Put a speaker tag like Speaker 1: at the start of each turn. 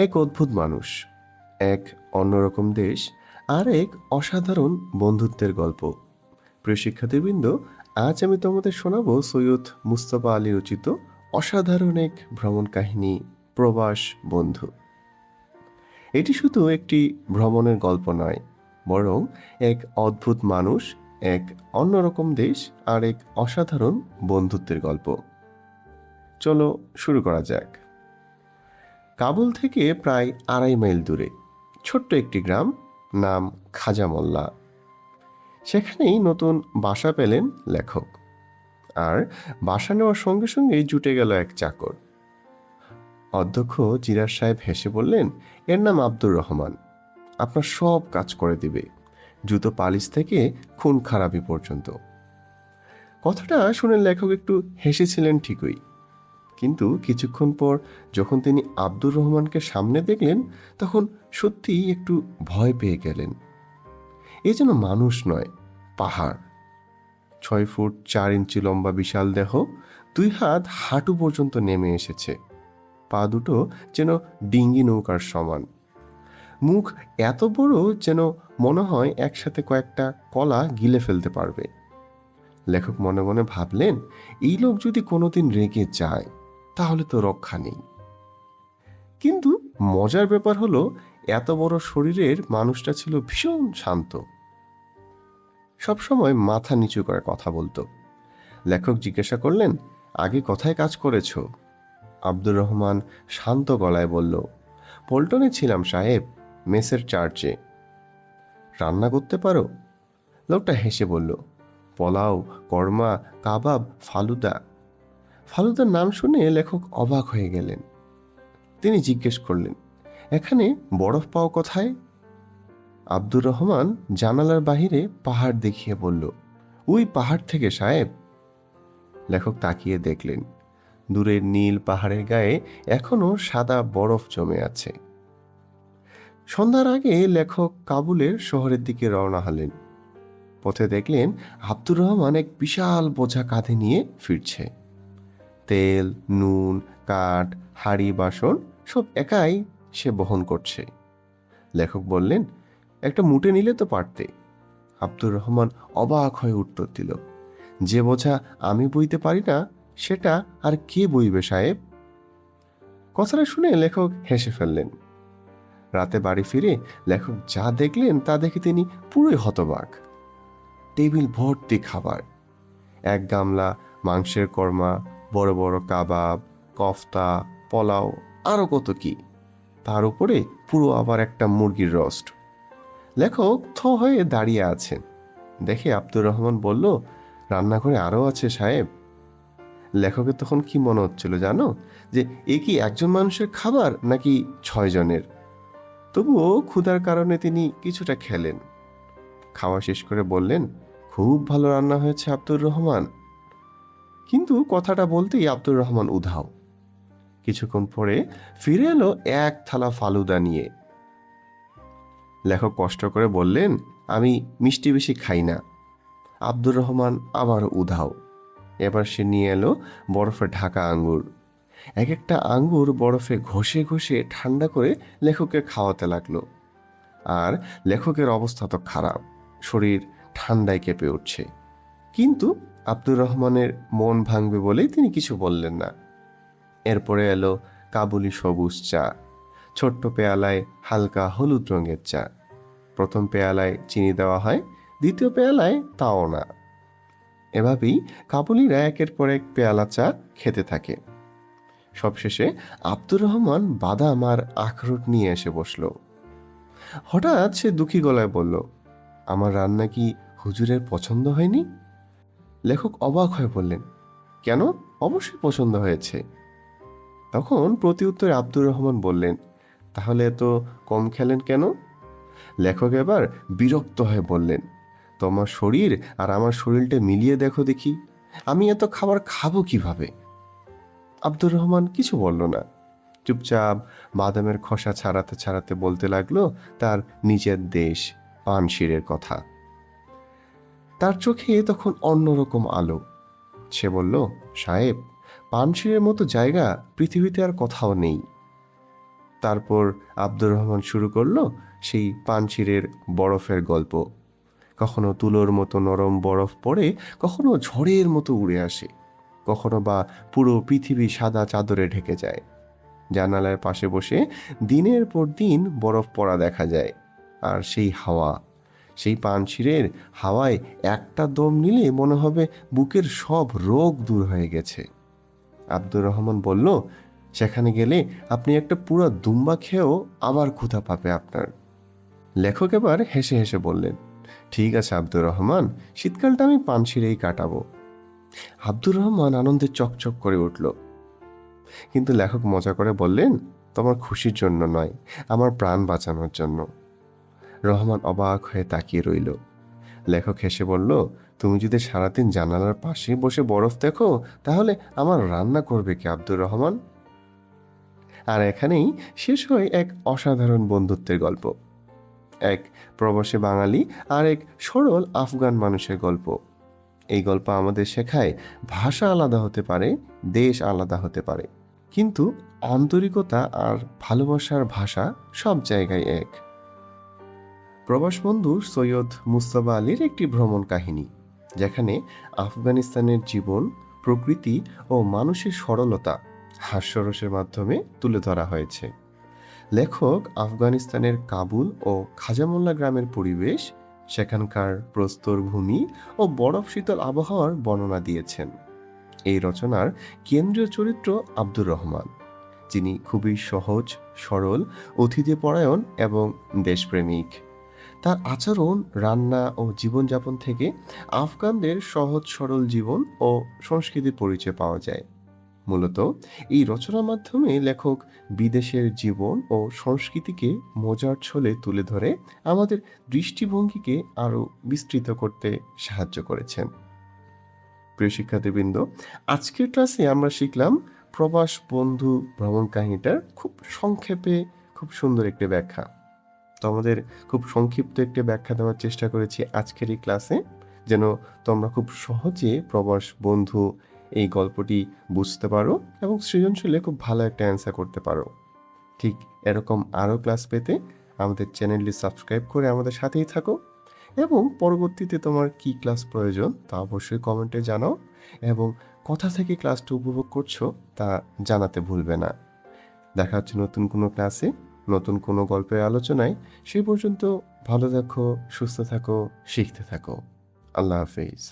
Speaker 1: এক অদ্ভুত মানুষ, এক অন্যরকম দেশ, আর এক অসাধারণ বন্ধুত্বের গল্প। প্রিয় শিক্ষার্থীবৃন্দ, আজ আমি তোমাদের শোনাবো সৈয়দ মুস্তফা আলী রচিত অসাধারণ এক ভ্রমণ কাহিনী, প্রবাস বন্ধু। এটি শুধু একটি ভ্রমণের গল্প নয়, বরং এক অদ্ভুত মানুষ, এক অন্যরকম দেশ, আর এক অসাধারণ বন্ধুত্বের গল্প। চলো শুরু করা যাক। কাবুল থেকে প্রায় 2.5 মাইল দূরে ছোট্ট একটি গ্রাম, নাম খাজা মোল্লা। সেখানেই নতুন বাসা পেলেন লেখক। আর বাসা নেওয়ার সঙ্গে সঙ্গেই জুটে গেল এক চাকর। অধ্যক্ষ জিরার সাহেব হেসে বললেন, এর নাম আব্দুর রহমান। আপনার সব কাজ করে দিবে, জুতো পালিশ থেকে খুন খারাপি পর্যন্ত। কথাটা শুনে লেখক একটু হেসেছিলেন ঠিকই, কিন্তু কিছুক্ষণ পর যখন তিনি আব্দুর রহমানকে সামনে দেখলেন, তখন সত্যিই একটু ভয় পেয়ে গেলেন। এ যেন মানুষ নয়, পাহাড়। 6 ফুট 4 ইঞ্চি লম্বা বিশাল দেহ, 2 হাত হাঁটু পর্যন্ত নেমে এসেছে। পা দুটো যেন ডিঙ্গি নৌকার সমান। মুখ এত বড় যেন মনে হয় একসাথে কয়েকটা কলা গিলে ফেলতে পারবে। লেখক মনে মনে ভাবলেন, এই লোক যদি কোনোদিন রেগে যায় তাহলে তো রক্ষা নেই। কিন্তু মজার ব্যাপার হলো, এত বড় শরীরের মানুষটা ছিল ভীষণ শান্ত। সবসময় মাথা নিচু করে কথা বলতো। লেখক জিজ্ঞাসা করলেন, আগে কোথায় কাজ করেছ? আব্দুর রহমান শান্ত গলায় বলল, পল্টনে ছিলাম সাহেব, মেসের চার্চে। রান্না করতে পারো? লোকটা হেসে বলল, পোলাও, কর্মা, কাবাব, ফালুদা। ফালুদার নাম শুনে লেখক অবাক হয়ে গেলেন। তিনি জিজ্ঞেস করলেন, এখানে বরফ পাও কোথায়? আব্দুর রহমান জানালার বাহিরে পাহাড় দেখিয়ে বলল, ওই পাহাড় থেকে সাহেব। লেখক তাকিয়ে দেখলেন, দূরের নীল পাহাড়ের গায়ে এখনো সাদা বরফ জমে আছে। সন্ধ্যার আগে লেখক কাবুলের শহরের দিকে রওনা হলেন। পথে দেখলেন আব্দুর রহমান এক বিশাল বোঝা কাঁধে নিয়ে ফিরছে। তেল, নুন, কাঠ, হাঁড়ি, বাসন সব একাই সে বহন করছে। লেখক বললেন, একটা মুটে নিলে তো পারতে। আব্দুর রহমান অবাক হয়ে উত্তর দিল, যে বোঝা আমি বইতে পারি না সেটা আর কে বইবে সাহেব? কথাটা শুনে লেখক হেসে ফেললেন। রাতে বাড়ি ফিরে লেখক যা দেখলেন তা দেখে তিনি পুরোই হতবাক। টেবিল ভর্তি খাবার, এক গামলা মাংসের কর্মা, বড় বড় কাবাব, কফতা, পোলাও, আরো কত কি। তার উপরে পুরো আবার একটা মুরগির রোস্ট। লেখক থ হয়ে দাঁড়িয়ে আছেন। দেখে আব্দুর রহমান বলল, রান্নাঘরে আরো আছে সাহেব। লেখকের তখন কি মনে হচ্ছিল জানো, যে এ কি একজন মানুষের খাবার নাকি 6 জনের। তবুও ক্ষুধার কারণে তিনি কিছুটা খেলেন। খাওয়া শেষ করে বললেন, খুব ভালো রান্না হয়েছে আব্দুর রহমান। কিন্তু কথাটা বলতেই আব্দুর রহমান উধাও। কিছুক্ষণ পরে ফিরে এলো এক থালা ফালুদা নিয়ে। লেখক কষ্ট করে বললেন, আমি মিষ্টি বেশি খাই না। আব্দুর রহমান আবার উধাও। এবার সে নিয়ে এলো বরফে ঢাকা আঙ্গুর। এক একটা আঙ্গুর বরফে ঘষে ঘষে ঠান্ডা করে লেখককে খাওয়াতে লাগলো। আর লেখকের অবস্থা তো খারাপ, শরীর ঠান্ডায় কেঁপে উঠছে। কিন্তু আব্দুর রহমানের মন ভাঙবে বলেই তিনি কিছু বললেন না। এরপরে এলো কাবুলি সবুজ চা, ছোট্ট পেয়ালায় হালকা হলুদ রঙের চা। প্রথম পেয়ালায় চিনি দেওয়া হয়, দ্বিতীয় পেয়ালায় তাও না। এভাবেই কাবুলিরা একের পর এক পেয়ালা চা খেতে থাকে। সবশেষে আব্দুর রহমান বাদাম আর আখরোট নিয়ে এসে বসল। হঠাৎ সে দুঃখী গলায় বলল, আমার রান্না কি হুজুরের পছন্দ হয়নি? লেখক অবাক হয়ে বললেন, কেন? অবশ্যই পছন্দ হয়েছে। তখন প্রতি উত্তরে আব্দুর রহমান বললেন, তাহলে এত কম খেলেন কেন? লেখক এবার বিরক্ত হয়ে বললেন, তোমার শরীর আর আমার শরীরটা মিলিয়ে দেখো দেখি, আমি এত খাবার খাবো কিভাবে? আব্দুর রহমান কিছু বলল না, চুপচাপ বাদামের খোসা ছাড়াতে ছাড়াতে বলতে লাগলো তার নিজের দেশ পানশিরের কথা। তার চোখে তখন অন্যরকম আলো। সে বলল, সাহেব, পানশিরের মতো জায়গা পৃথিবীতে আর কোথাও নেই। তারপর আব্দুর রহমান শুরু করলো সেই পানশিরের বরফের গল্প। কখনো তুলোর মতো নরম বরফ পড়ে, কখনো ঝড়ের মতো উড়ে আসে, কখনো বা পুরো পৃথিবী সাদা চাদরে ঢেকে যায়। জানালার পাশে বসে দিনের পর দিন বরফ পড়া দেখা যায়। আর সেই হাওয়া, সেই পানশিরের হাওয়ায় একটা দম নিলে মনে হবে বুকের সব রোগ দূর হয়ে গেছে। আব্দুর রহমান বলল, সেখানে গেলে আপনি একটা পুরো দুম্বা খেয়েও আবার ক্ষুধা পাবে আপনার। লেখক এবার হেসে হেসে বললেন, ঠিক আছে আব্দুর রহমান, শীতকালটা আমি পানশিরেই কাটাবো। আব্দুর রহমান আনন্দে চকচক করে উঠল। কিন্তু লেখক মজা করে বললেন, তোমার খুশির জন্য নয়, আমার প্রাণ বাঁচানোর জন্য। রহমান অবাক হয়ে তাকিয়ে রইল। লেখক হেসে বলল, তুমি যদি সারাদিন জানালার পাশে বসে বরফ দেখো, তাহলে আমার রান্না করবে কি আব্দুর রহমান? আর এখানেই শেষ হয় এক অসাধারণ বন্ধুত্বের গল্প। এক প্রবাসী বাঙালি আর এক সরল আফগান মানুষের গল্প। এই গল্প আমাদের শেখায়, ভাষা আলাদা হতে পারে, দেশ আলাদা হতে পারে, কিন্তু আন্তরিকতা আর ভালোবাসার ভাষা সব জায়গায় এক। প্রবাস বন্ধু সৈয়দ মুস্তফা আলীর একটি ভ্রমণ কাহিনী, যেখানে আফগানিস্তানের জীবন, প্রকৃতি ও মানুষের সরলতা হাস্যরসের মাধ্যমে তুলে ধরা হয়েছে। লেখক আফগানিস্তানের কাবুল ও খাজামোল্লা গ্রামের পরিবেশ, সেখানকার প্রস্তর ভূমি ও বরফ শীতল আবহাওয়ার বর্ণনা দিয়েছেন। এই রচনার কেন্দ্রীয় চরিত্র আব্দুর রহমান, যিনি খুবই সহজ সরল, অতিথিপরায়ণ এবং দেশপ্রেমিক। তার আচরণ, রান্না ও জীবনযাপন থেকে আফগানদের সহজ সরল জীবন ও সংস্কৃতির পরিচয় পাওয়া যায়। মূলত এই রচনার মাধ্যমে লেখক বিদেশের জীবন ও সংস্কৃতিকে মজার ছলে তুলে ধরে আমাদের দৃষ্টিভঙ্গিকে আরও বিস্তৃত করতে সাহায্য করেছেন। প্রিয় শিক্ষার্থীবৃন্দ, আজকের ক্লাসে আমরা শিখলাম প্রবাস বন্ধু ভ্রমণ কাহিনীটার খুব সংক্ষেপে খুব সুন্দর একটি ব্যাখ্যা। তো আমাদের খুব সংক্ষিপ্ত একটি ব্যাখ্যা দেওয়ার চেষ্টা করেছি আজকের এই ক্লাসে, যেন তোমরা খুব সহজে প্রবাস বন্ধু এই গল্পটি বুঝতে পারো এবং সৃজনশীলে খুব ভালো একটা অ্যান্সার করতে পারো। ঠিক এরকম আরও ক্লাস পেতে আমাদের চ্যানেলটি সাবস্ক্রাইব করে আমাদের সাথেই থাকো, এবং পরবর্তীতে তোমার কি ক্লাস প্রয়োজন তা অবশ্যই কমেন্টে জানাও, এবং কোথা থেকে ক্লাসটা উপভোগ করছো তা জানাতে ভুলবে না। দেখা হচ্ছে নতুন কোনো ক্লাসে, নতুন কোনো গল্পের আলোচনায়। সেই পর্যন্ত ভালো থাকো, সুস্থ থাকো, শিখতে থাকো। আল্লাহ হাফেজ।